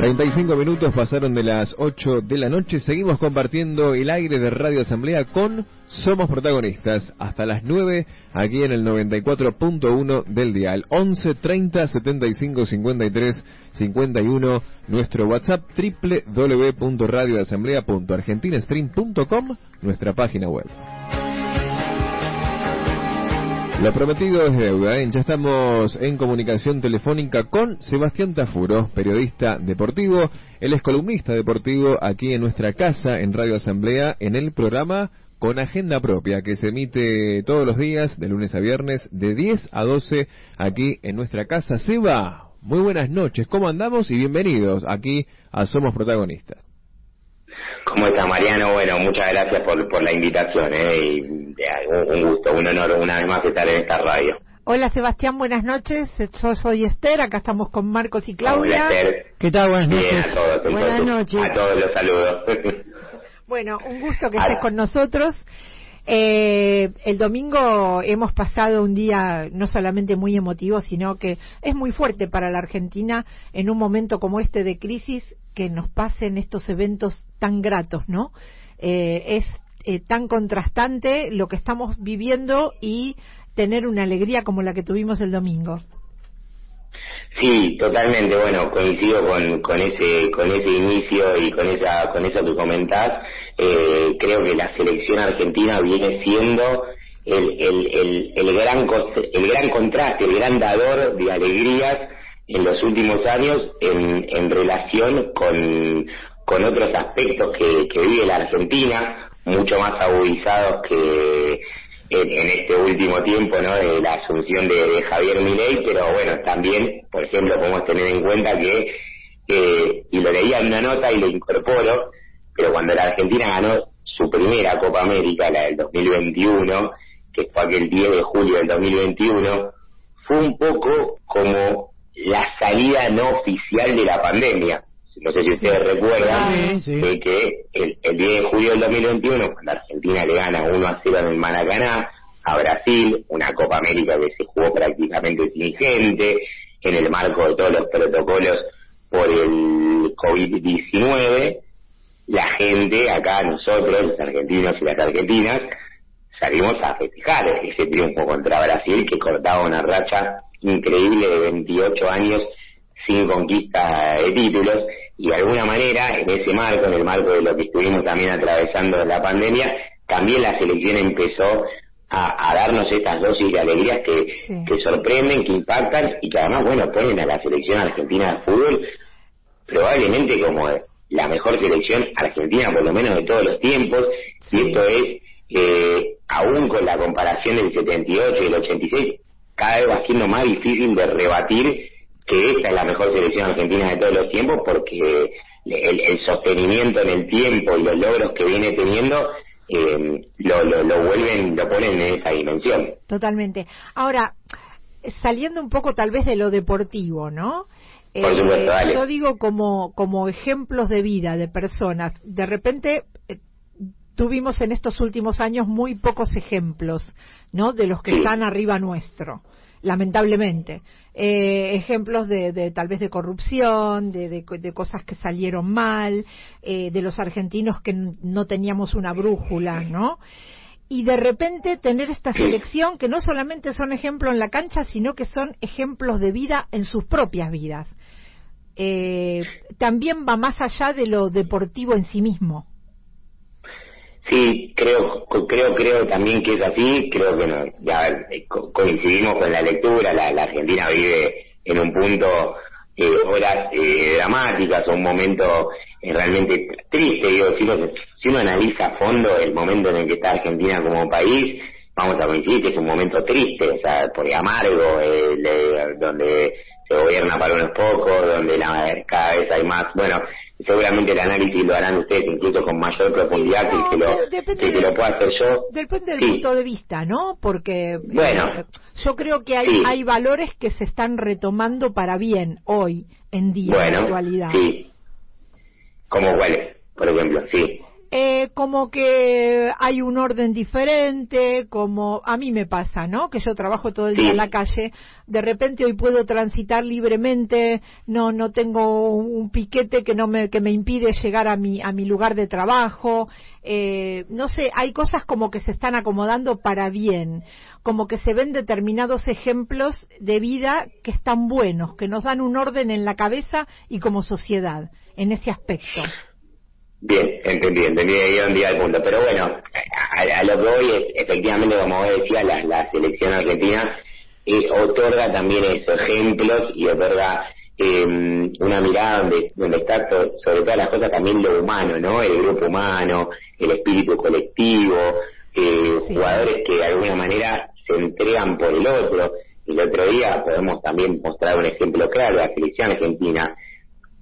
35 minutos pasaron de las 8 de la noche. Seguimos compartiendo el aire de Radio Asamblea con Somos Protagonistas hasta las 9 aquí en el 94.1 del dial. 11 30 75 53 51. Nuestro WhatsApp www.radioasamblea.argentinastream.com, nuestra página web. Lo prometido es deuda, ¿eh? Ya estamos en comunicación telefónica con Sebastián Tafuro, periodista deportivo. Él es columnista deportivo aquí en nuestra casa, en Radio Asamblea, en el programa Con Agenda Propia, que se emite todos los días, de lunes a viernes, de 10 a 12, aquí en nuestra casa. Seba, muy buenas noches, ¿cómo andamos? Y bienvenidos aquí a Somos Protagonistas. ¿Cómo está, Mariano? Bueno, muchas gracias por la invitación, y un gusto, un honor una vez más estar en esta radio. Hola, Sebastián, buenas noches. Yo soy Esther, acá estamos con Marcos y Claudia. Hola, Esther. ¿Qué tal? Buenas noches. Bien, a todos. Buenas noches. A todos los saludos. Bueno, un gusto que estés con nosotros. El domingo hemos pasado un día no solamente muy emotivo, sino que es muy fuerte para la Argentina en un momento como este de crisis, que nos pasen estos eventos tan gratos, ¿no? Es tan contrastante lo que estamos viviendo y tener una alegría como la que tuvimos el domingo. Sí, totalmente. Bueno, coincido con ese inicio y con eso que comentás. Creo que la selección argentina viene siendo el gran contraste, el gran dador de alegrías en los últimos años en relación con otros aspectos que vive la Argentina, mucho más agudizados que en este último tiempo, ¿no?, de la asunción de Javier Milei. Pero bueno, también, por ejemplo, podemos tener en cuenta que, y lo leía en una nota y lo incorporo, pero cuando la Argentina ganó su primera Copa América, la del 2021, que fue aquel 10 de julio del 2021, fue un poco como la salida no oficial de la pandemia. No sé si ustedes recuerdan que el 10 de julio del 2021, cuando Argentina le gana 1-0 en el Maracaná a Brasil, una Copa América que se jugó prácticamente sin gente, en el marco de todos los protocolos por el COVID-19, la gente acá, nosotros, los argentinos y las argentinas, salimos a festejar ese triunfo contra Brasil, que cortaba una racha increíble de 28 años sin conquista de títulos. Y de alguna manera, en ese marco, en el marco de lo que estuvimos también atravesando la pandemia, también la selección empezó a darnos estas dosis de alegrías que sorprenden, que impactan y que además, bueno, ponen a la selección argentina de fútbol probablemente como la mejor selección argentina, por lo menos de todos los tiempos. Y esto es, aún con la comparación del 78 y el 86, cada vez va siendo más difícil de rebatir que esta es la mejor selección argentina de todos los tiempos, porque el sostenimiento en el tiempo y los logros que viene teniendo lo ponen en esa dimensión. Totalmente. Ahora, saliendo un poco tal vez de lo deportivo, ¿no? Por supuesto, dale. Yo digo como ejemplos de vida de personas. De repente tuvimos en estos últimos años muy pocos ejemplos, ¿no?, de los que están arriba nuestro, lamentablemente. Ejemplos de tal vez de corrupción, de cosas que salieron mal, de los argentinos que no teníamos una brújula, ¿no? Y de repente tener esta selección que no solamente son ejemplos en la cancha, sino que son ejemplos de vida en sus propias vidas. También va más allá de lo deportivo en sí mismo. Sí, creo también que es así. Creo que no, ya coincidimos con la lectura. La Argentina vive en un punto horas dramáticas, un momento realmente triste. Digo, si uno analiza a fondo el momento en el que está Argentina como país, vamos a coincidir que es un momento triste, o sea, por amargo, donde se gobierna para unos pocos, donde cada vez hay más. Bueno, seguramente el análisis lo harán ustedes incluso con mayor profundidad que lo pueda hacer yo. Depende del punto de vista, ¿no? Porque yo creo que hay valores que se están retomando para bien hoy en día, en la actualidad. Sí. ¿Cómo cuáles, por ejemplo? Sí. como que hay un orden diferente, como a mí me pasa, ¿no? Que yo trabajo todo el día en la calle, de repente hoy puedo transitar libremente, no tengo un piquete que me impide llegar a mi lugar de trabajo, no sé, hay cosas como que se están acomodando para bien, como que se ven determinados ejemplos de vida que están buenos, que nos dan un orden en la cabeza y como sociedad, en ese aspecto. Bien, entendí el punto. Pero bueno, a lo que voy es, efectivamente, como vos decías, la selección argentina otorga también esos ejemplos y otorga una mirada donde está sobre todas las cosas también lo humano, ¿no? El grupo humano, el espíritu colectivo, jugadores que de alguna manera se entregan por el otro. El otro día podemos también mostrar un ejemplo claro, la selección argentina.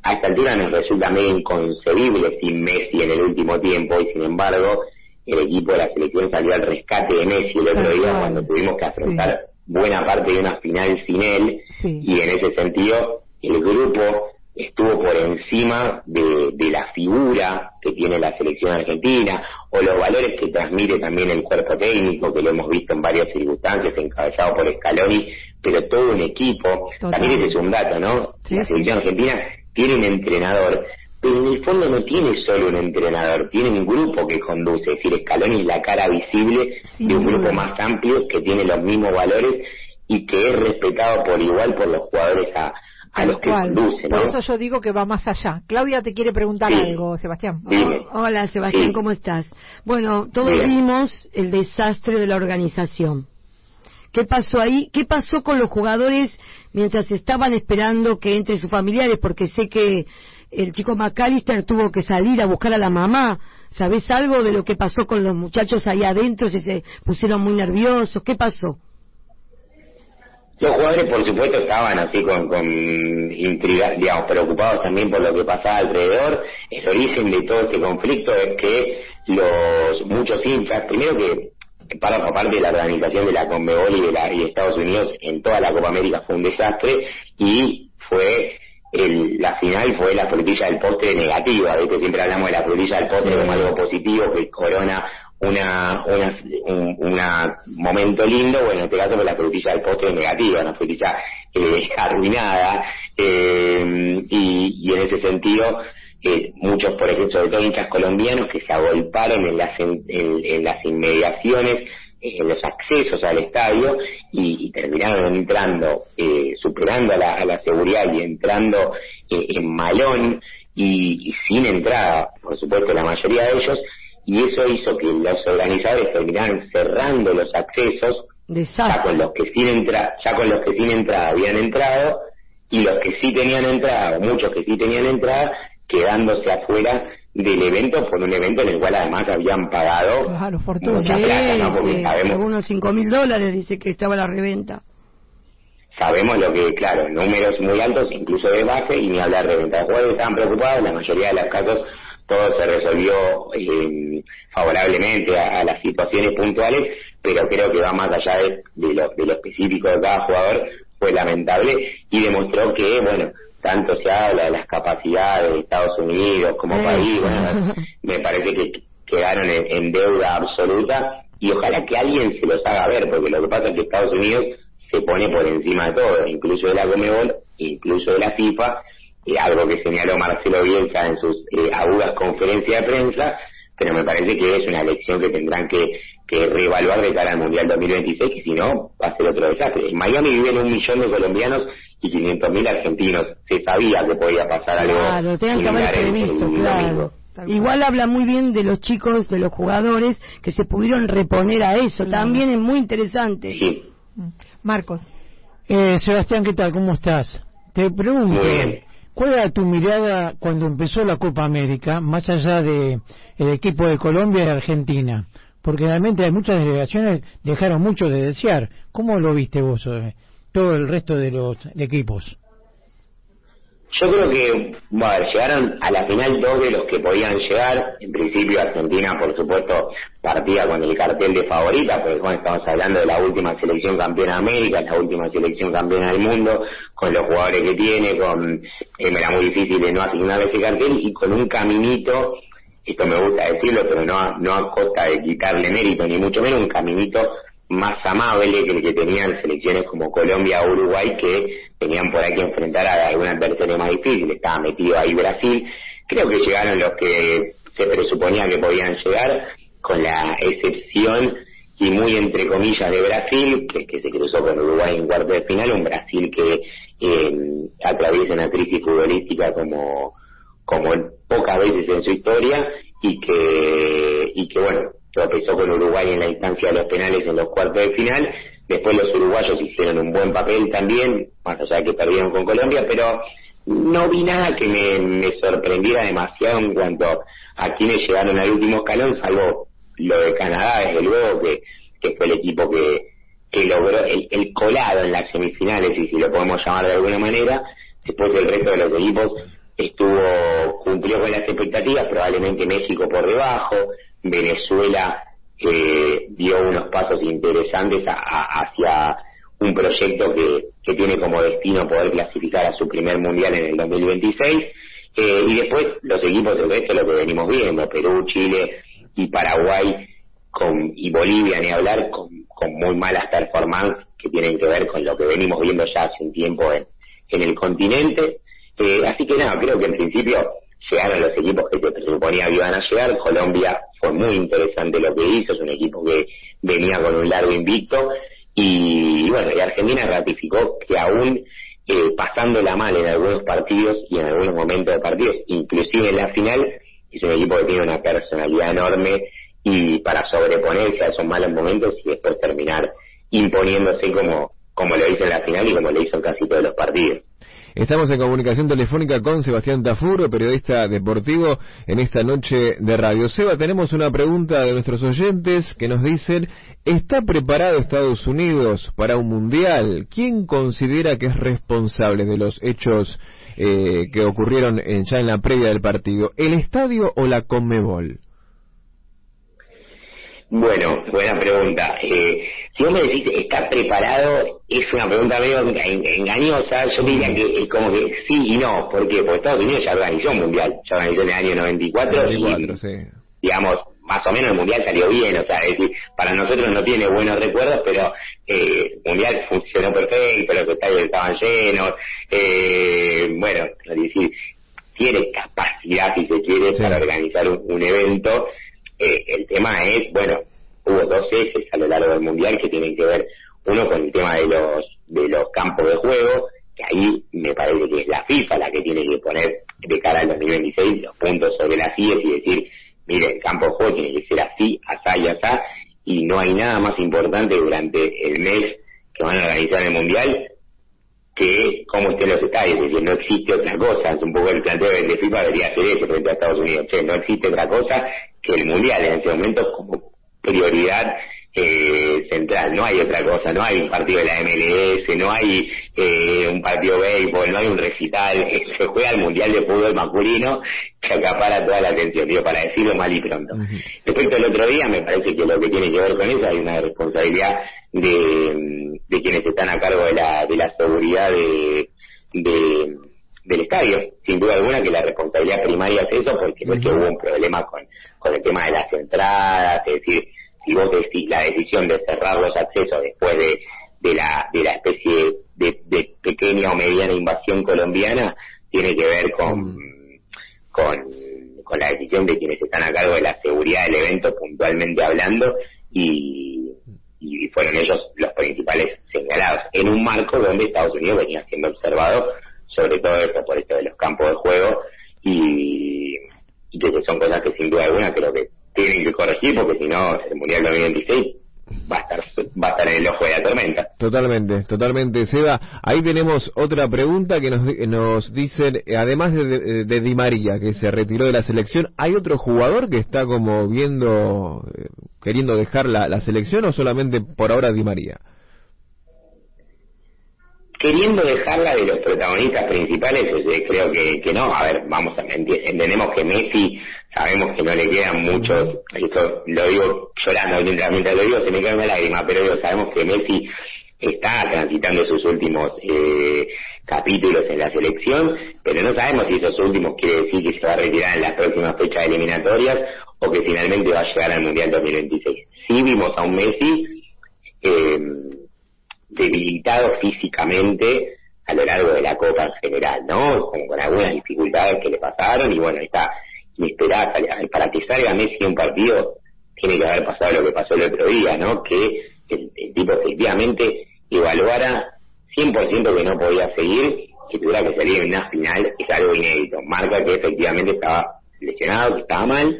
A esta altura nos resulta medio inconcebible sin Messi en el último tiempo, y sin embargo el equipo de la selección salió al rescate de Messi el otro día cuando tuvimos que afrontar buena parte de una final sin él, y en ese sentido el grupo estuvo por encima de la figura que tiene la selección argentina o los valores que transmite también el cuerpo técnico, que lo hemos visto en varias circunstancias, encabezado por Scaloni, pero todo un equipo. También ese es un dato, ¿no? La selección argentina tiene un entrenador, pero en el fondo no tiene solo un entrenador, tiene un grupo que conduce, es decir, Scaloni es la cara visible de un grupo más amplio que tiene los mismos valores y que es respetado por igual por los jugadores a los que conducen, ¿no? Por eso yo digo que va más allá. Claudia te quiere preguntar algo, Sebastián. Hola, Sebastián, ¿cómo estás? Bueno, todos vimos el desastre de la organización. ¿Qué pasó ahí? ¿Qué pasó con los jugadores mientras estaban esperando que entren sus familiares? Porque sé que el chico McAllister tuvo que salir a buscar a la mamá. ¿Sabés algo de lo que pasó con los muchachos ahí adentro? Si se pusieron muy nerviosos, ¿qué pasó? Los jugadores, por supuesto, estaban así con intriga, digamos, preocupados también por lo que pasaba alrededor. El origen de todo este conflicto es que muchos hinchas, primero que parte de la organización de la Conmebol y de Estados Unidos en toda la Copa América fue un desastre, y la final fue la frutilla del postre negativa. ¿Ves? Siempre hablamos de la frutilla del postre como algo positivo que corona un momento lindo. Bueno, en este caso fue la frutilla del postre negativa, una frutilla arruinada, y en ese sentido muchos, por ejemplo, sobre todo hinchas colombianos, que se agolparon en las inmediaciones, en los accesos al estadio, y terminaron entrando, superando a la seguridad y entrando en malón y sin entrada, por supuesto, la mayoría de ellos, y eso hizo que los organizadores terminaran cerrando los accesos ya con los que sin entrada habían entrado, y los que sí tenían entrada, o muchos que sí tenían entrada, quedándose afuera del evento, por un evento en el cual además habían pagado mucha plata, ¿no? Porque sabemos, algunos $5.000 dice que estaba la reventa. Sabemos lo que, claro, números muy altos, incluso de base, y ni hablar de reventa. Los jugadores estaban preocupados, la mayoría de los casos todo se resolvió favorablemente a las situaciones puntuales, pero creo que va más allá de lo específico de cada jugador. Fue lamentable y demostró que, bueno, tanto se habla de las capacidades de Estados Unidos como país, bueno, me parece que quedaron en deuda absoluta, y ojalá que alguien se los haga ver, porque lo que pasa es que Estados Unidos se pone por encima de todo, incluso de la Conmebol, incluso de la FIFA, algo que señaló Marcelo Bielsa en sus agudas conferencias de prensa, pero me parece que es una lección que tendrán que reevaluar de cara al Mundial 2026, que si no, va a ser otro desastre. En Miami viven 1 millón de colombianos y 500.000 argentinos. Se sabía que podía pasar algo. Claro, tenían que haber previsto, claro. Igual habla muy bien de los chicos, de los jugadores, que se pudieron reponer a eso. También es muy interesante. Sí. Marcos. Sebastián, ¿qué tal? ¿Cómo estás? Te pregunto, ¿cuál era tu mirada cuando empezó la Copa América, más allá de el equipo de Colombia y Argentina? Porque realmente muchas delegaciones dejaron mucho de desear. ¿Cómo lo viste vos, todo el resto de los equipos? Yo creo que llegaron a la final 2 de los que podían llegar. En principio Argentina, por supuesto, partía con el cartel de favorita, porque bueno, estamos hablando de la última selección campeona de América, la última selección campeona del mundo, con los jugadores que tiene, era muy difícil de no asignar ese cartel, y con un caminito esto me gusta decirlo, pero no a costa de quitarle mérito, ni mucho menos, un caminito más amable que el que tenían selecciones como Colombia o Uruguay, que tenían por ahí que enfrentar a algún adversario más difícil. Estaba metido ahí Brasil. Creo que llegaron los que se presuponía que podían llegar, con la excepción y muy entre comillas de Brasil, que se cruzó con Uruguay en cuarto de final, un Brasil que atraviesa una crisis futbolística como pocas veces en su historia, y que bueno, tropezó con Uruguay en la instancia de los penales en los cuartos de final. Después los uruguayos hicieron un buen papel también, más allá de que perdieron con Colombia, pero no vi nada que me sorprendiera demasiado en cuanto a quienes llegaron al último escalón, salvo lo de Canadá, desde luego, que fue el equipo que logró el colado en las semifinales, y si lo podemos llamar de alguna manera. Después el resto de los equipos cumplió con las expectativas, probablemente México por debajo, Venezuela dio unos pasos interesantes hacia un proyecto que tiene como destino poder clasificar a su primer mundial en el 2026, y después los equipos del resto, lo que venimos viendo, Perú, Chile y Paraguay y Bolivia, ni hablar, con muy malas performances que tienen que ver con lo que venimos viendo ya hace un tiempo en el continente. Así que nada, creo que en principio llegaron los equipos que se presuponía que iban a llegar. Colombia fue muy interesante lo que hizo, es un equipo que venía con un largo invicto, y bueno, y Argentina ratificó que aún pasándola mal en algunos partidos y en algunos momentos de partidos, inclusive en la final, es un equipo que tiene una personalidad enorme, y para sobreponerse a esos malos momentos y después terminar imponiéndose como lo hizo en la final y como lo hizo en casi todos los partidos. Estamos en comunicación telefónica con Sebastián Tafuro, periodista deportivo, en esta noche de radio. Seba, tenemos una pregunta de nuestros oyentes que nos dicen: ¿está preparado Estados Unidos para un mundial? ¿Quién considera que es responsable de los hechos que ocurrieron ya en la previa del partido? ¿El estadio o la Conmebol? Bueno, buena pregunta. Si vos me decís, ¿está preparado? Es una pregunta medio engañosa. Yo diría que es como que sí y no. ¿Por qué? Porque Estados Unidos ya organizó un mundial. Ya organizó en el año 94 y, sí, digamos, más o menos el mundial salió bien. O sea, es decir, para nosotros no tiene buenos recuerdos, pero el mundial funcionó perfecto, los estadios estaban llenos. Bueno, es decir, tiene capacidad, si se quiere, para organizar un evento. El tema es, bueno, hubo dos ejes a lo largo del mundial que tienen que ver, uno con el tema de los campos de juego, que ahí me parece que es la FIFA la que tiene que poner de cara al 2026 los puntos sobre las IES y decir, mire, el campo de juego tiene que ser así, asá y asá, y no hay nada más importante durante el mes que van a organizar el mundial que cómo estén los estadios. Es decir, no existe otra cosa. Es un poco el planteo de FIFA, debería hacer eso frente a Estados Unidos. No existe otra cosa que el mundial en este momento como prioridad central. No hay otra cosa, no hay un partido de la MLS, no hay un partido de béisbol, no hay un recital. Se juega el mundial de fútbol masculino que acapara toda la atención, digo, para decirlo mal y pronto. Respecto al otro día, me parece que lo que tiene que ver con eso, hay una responsabilidad de quienes están a cargo de la seguridad del estadio, sin duda alguna que la responsabilidad primaria es eso, porque no es que hubo un problema con el tema de las entradas. Es decir, si vos decís la decisión de cerrar los accesos después de la especie de pequeña o mediana invasión colombiana, tiene que ver con la decisión de quienes están a cargo de la seguridad del evento, puntualmente hablando, y fueron ellos los principales señalados, en un marco donde Estados Unidos venía siendo observado, sobre todo esto por esto de los campos de juego, y que son cosas que sin duda alguna creo que tienen que corregir, porque si no el Mundial 2026 va a estar en el ojo de la tormenta. Totalmente, Seba. Ahí tenemos otra pregunta que nos dicen, además de Di María, que se retiró de la selección, ¿hay otro jugador que está como queriendo dejar la selección, o solamente por ahora Di María? Queriendo dejarla de los protagonistas principales, creo que no. A ver, entendemos que Messi, sabemos que no le quedan muchos, esto lo digo llorando, mientras lo digo se me cae una lágrima, pero sabemos que Messi está transitando sus últimos capítulos en la selección, pero no sabemos si esos últimos quiere decir que se va a retirar en las próximas fechas eliminatorias o que finalmente va a llegar al Mundial 2026. Sí vimos a un Messi debilitado físicamente a lo largo de la Copa en general, ¿no? Como con algunas dificultades que le pasaron, y bueno, esta inesperada, para que salga Messi en un partido, tiene que haber pasado lo que pasó el otro día, ¿no? Que el tipo efectivamente evaluara 100% que no podía seguir, que tuviera que salir en una final, es algo inédito. Marca que efectivamente estaba lesionado, que estaba mal,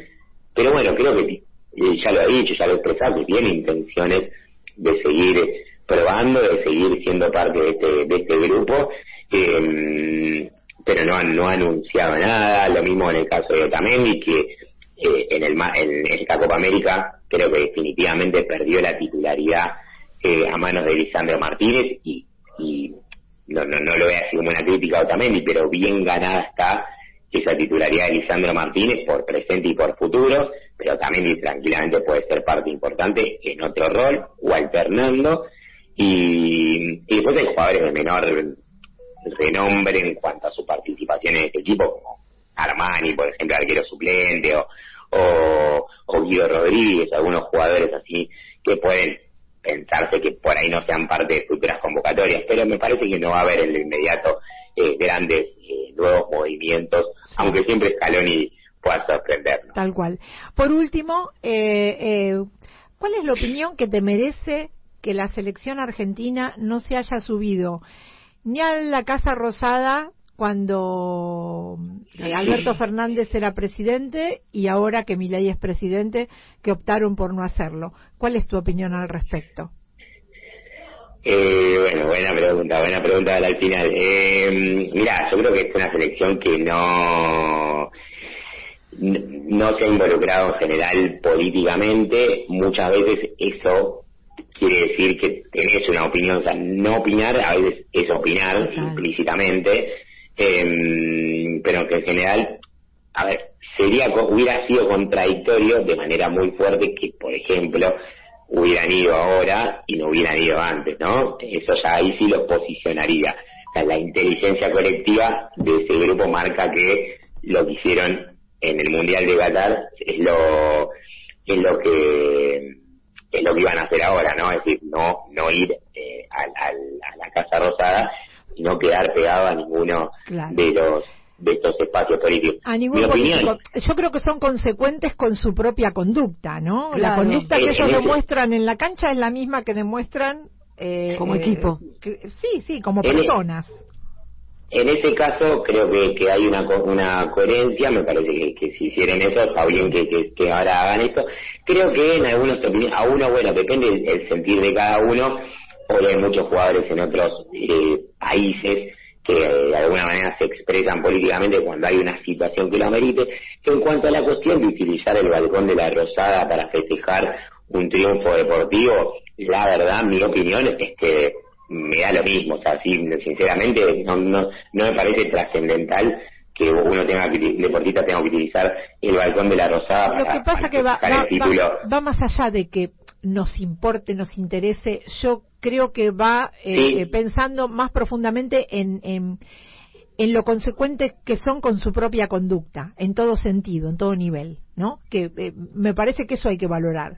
pero bueno, creo que ya lo ha dicho, ya lo ha expresado, que tiene intenciones de seguir probando, de seguir siendo parte de este grupo, pero no ha anunciado nada. Lo mismo en el caso de Otamendi, que en esta Copa América creo que definitivamente perdió la titularidad a manos de Lisandro Martínez, y no lo veo así como una crítica a Otamendi, pero bien ganada está esa titularidad de Lisandro Martínez por presente y por futuro, pero Otamendi tranquilamente puede ser parte importante en otro rol o alternando, y después hay jugadores de menor renombre en cuanto a su participación en este equipo, como Armani, por ejemplo, arquero suplente, o Guido Rodríguez, algunos jugadores así que pueden pensarse que por ahí no sean parte de futuras convocatorias, pero me parece que no va a haber en lo inmediato grandes nuevos movimientos, sí, aunque siempre Scaloni pueda sorprendernos. Tal cual. Por último, ¿cuál es la opinión que te merece que la selección argentina no se haya subido ni a la Casa Rosada cuando Alberto Fernández era presidente, y ahora que Milei es presidente, que optaron por no hacerlo? ¿Cuál es tu opinión al respecto? Bueno, buena pregunta al final. Mirá, yo creo que es una selección que no se ha involucrado en general políticamente. Muchas veces eso quiere decir que tenés una opinión, o sea, no opinar a veces es opinar implícitamente, pero que en general, a ver, hubiera sido contradictorio de manera muy fuerte que, por ejemplo, hubieran ido ahora y no hubieran ido antes, ¿no? Eso ya ahí sí lo posicionaría. O sea, la inteligencia colectiva de ese grupo marca que lo que hicieron en el Mundial de Qatar es lo que iban a hacer ahora, ¿no? Es decir, no ir a la Casa Rosada y no quedar pegado a ninguno de estos espacios políticos. A ningún político. Yo creo que son consecuentes con su propia conducta, ¿no? Claro. La conducta que ellos demuestran en la cancha es la misma que demuestran como equipo. Sí, como personas. En ese caso creo que hay una coherencia. Me parece que si hicieron eso está bien que ahora hagan esto. Creo que en algunos opiniones, a uno, bueno, depende el sentir de cada uno. Hoy hay muchos jugadores en otros países que de alguna manera se expresan políticamente cuando hay una situación que lo amerite. Que en cuanto a la cuestión de utilizar el balcón de la Rosada para festejar un triunfo deportivo, la verdad, mi opinión es que me da lo mismo. O sea, sí, sinceramente no me parece trascendental que uno deportista tenga que utilizar el balcón de la Rosada lo que pasa que va más allá de que nos importe, nos interese. Yo creo que va pensando más profundamente en lo consecuentes que son con su propia conducta, en todo sentido, en todo nivel, ¿no? Que me parece que eso hay que valorar.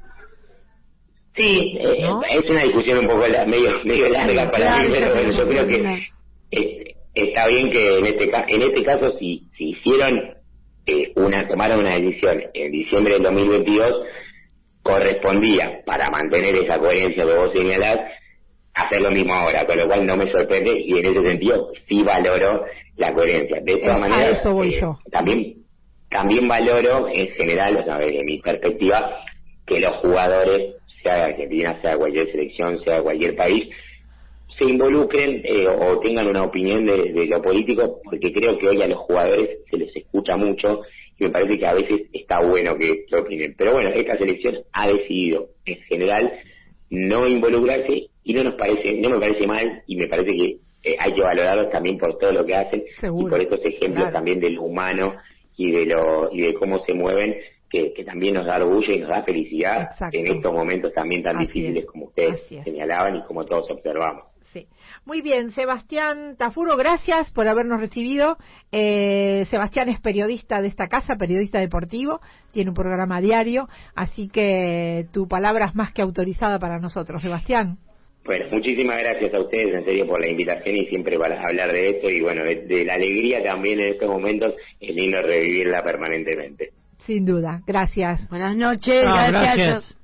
Sí, ¿no? Es una discusión un poco medio larga para mí, pero bueno, yo creo que está bien que en este caso si hicieron tomaron una decisión en diciembre del 2022, correspondía, para mantener esa coherencia que vos señalás, hacer lo mismo ahora, con lo cual no me sorprende, y en ese sentido sí valoro la coherencia. De todas maneras, eso voy yo. También valoro en general, o sea, desde mi perspectiva, que los jugadores, sea de Argentina, sea de cualquier selección, sea de cualquier país, se involucren o tengan una opinión de lo político, porque creo que hoy a los jugadores se les escucha mucho y me parece que a veces está bueno que opinen. Pero bueno, esta selección ha decidido en general no involucrarse y no me parece mal, y me parece que hay que valorarlos también por todo lo que hacen. Seguro. Y por estos ejemplos también de lo humano y de cómo se mueven, que también nos da orgullo y nos da felicidad. Exacto. En estos momentos también tan difíciles como ustedes señalaban y como todos observamos. Sí. Muy bien, Sebastián Tafuro, gracias por habernos recibido. Sebastián es periodista de esta casa, periodista deportivo, tiene un programa diario, así que tu palabra es más que autorizada para nosotros, Sebastián. Bueno, muchísimas gracias a ustedes, en serio, por la invitación y siempre para hablar de esto y bueno, de la alegría también en estos momentos, es lindo revivirla permanentemente. Sin duda, gracias. Buenas noches, gracias.